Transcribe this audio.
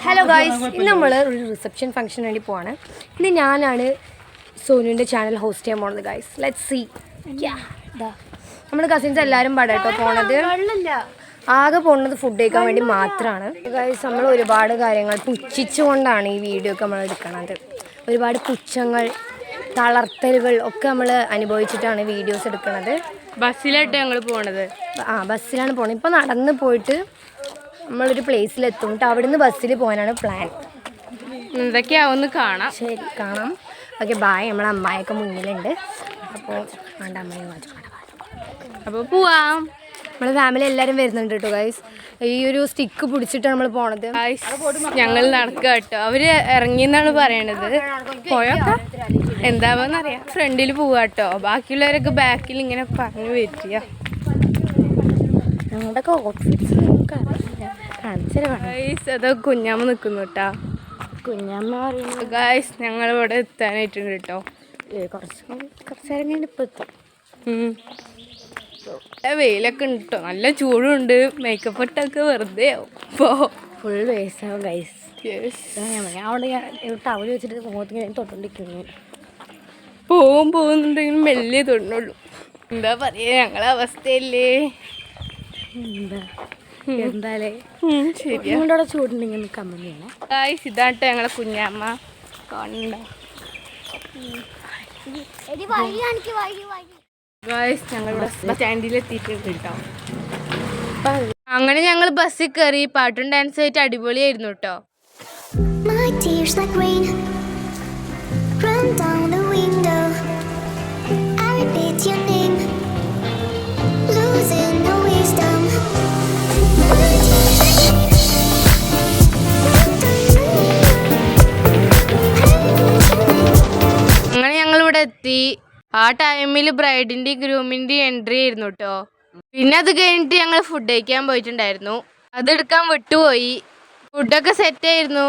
Hello guys, ഇന്ന് നമ്മൾ ഒരു റിസപ്ഷൻ ഫംഗ്ഷൻ വേണ്ടി പോവാണ്. ഇന്ന് ഞാനാണ് സോനുവിൻ്റെ ചാനൽ ഹോസ്റ്റ് ചെയ്യാൻ പോകുന്നത്. Guys let's see. നമ്മുടെ കസിൻസ് എല്ലാവരും പാടാട്ടോ പോണത്. ആകെ പോകുന്നത് ഫുഡ് കഴിക്കാൻ വേണ്ടി മാത്രമാണ്. ഗായ്സ് നമ്മൾ ഒരുപാട് കാര്യങ്ങൾ പുച്ഛിച്ചുകൊണ്ടാണ് ഈ വീഡിയോ ഒക്കെ നമ്മൾ എടുക്കുന്നത്. ഒരുപാട് പുച്ഛങ്ങൾ, തളർത്തലുകൾ ഒക്കെ നമ്മൾ അനുഭവിച്ചിട്ടാണ് വീഡിയോസ് എടുക്കുന്നത്. ബസ്സിലായിട്ട് ഞങ്ങൾ പോണത്. ബസ്സിലാണ് പോണത്. ഇപ്പോൾ നടന്ന് പോയിട്ട് നമ്മളൊരു പ്ലേസിലെത്തും. എന്നിട്ട് അവിടെ നിന്ന് ബസ്സിൽ പോകാനാണ് പ്ലാൻ. എന്തൊക്കെയാവുമെന്ന് കാണാം. ശരി, കാണാം. Okay, bye. നമ്മളെ അമ്മായിയൊക്കെ മുന്നിലുണ്ട്. അപ്പോൾ വേണ്ട, അമ്മയെ അപ്പോൾ പോവാം. നമ്മളെ ഫാമിലി എല്ലാവരും വരുന്നുണ്ട് കേട്ടോ ഗൈസ്. ഈ ഒരു സ്റ്റിക്ക് പിടിച്ചിട്ടാണ് നമ്മൾ പോണത്. ഞങ്ങൾ നടക്കുക കേട്ടോ. അവർ ഇറങ്ങിയെന്നാണ് പറയണത്. പോയൊക്കെ എന്താവെന്നറിയാം. ഫ്രണ്ടിൽ പോവാ കേട്ടോ. ബാക്കിയുള്ളവരൊക്കെ ബാക്കിൽ ഇങ്ങനെ പറഞ്ഞു വരിക. ഞങ്ങളുടെയൊക്കെ ഔട്ട്ഫിറ്റ്സ് അതൊക്കെ കുഞ്ഞാമ്മ നിൽക്കുന്നു കേട്ടോ. കുഞ്ഞമ്മ പറയുന്നത് ഗായ്സ് ഞങ്ങളിവിടെ എത്താനായിട്ടുണ്ട് കേട്ടോ. കുറച്ച് നേരം കഴിഞ്ഞ് ഇപ്പോൾ എത്തും. വെയിലൊക്കെ ഉണ്ട് കേട്ടോ. നല്ല ചൂടുണ്ട്. മേക്കപ്പ് ഇട്ടൊക്കെ വെറുതെ ആവും. ഇപ്പോൾ ഫുൾ വേസ്റ്റാവും ഗൈസ്. അവിടെ ടവൽ വെച്ചിട്ട് മുഖത്തിങ്ങനെ തൊട്ടുകൊണ്ടിരിക്കുന്നു. പോകുന്നുണ്ടെങ്കിലും മെല്ലെ തൊണ്ണുള്ളൂ. എന്താ പറയുക, ഞങ്ങളെ അവസ്ഥയല്ലേ. എന്തായാലേ ശരിയാ. അവിടെ ചൂടുണ്ടെങ്കിൽ കമ്മി ചെയ്യണം. ഗായ്സ് ഇതാട്ടോ ഞങ്ങളെ കുഞ്ഞമ്മ. കാണുന്നുണ്ടോ ഗായ്സ്? ഞങ്ങളിവിടെ ബസ് സ്റ്റാൻഡിൽ എത്തിയിട്ടുണ്ട് കേട്ടോ. അങ്ങനെ ഞങ്ങൾ ബസ്സിൽ കയറി. പാട്ടും ഡാൻസും ആയിട്ട് അടിപൊളിയായിരുന്നു കേട്ടോ. അങ്ങനെ ഞങ്ങളിവിടെ എത്തി. ആ ടൈമിൽ ബ്രൈഡിൻ്റെയും ഗ്രൂമിൻ്റെയും എൻട്രി ആയിരുന്നു കേട്ടോ. പിന്നെ അത് കഴിഞ്ഞിട്ട് ഞങ്ങൾ ഫുഡ് കഴിക്കാൻ പോയിട്ടുണ്ടായിരുന്നു. അതെടുക്കാൻ വിട്ടുപോയി. ഫുഡൊക്കെ സെറ്റായിരുന്നു.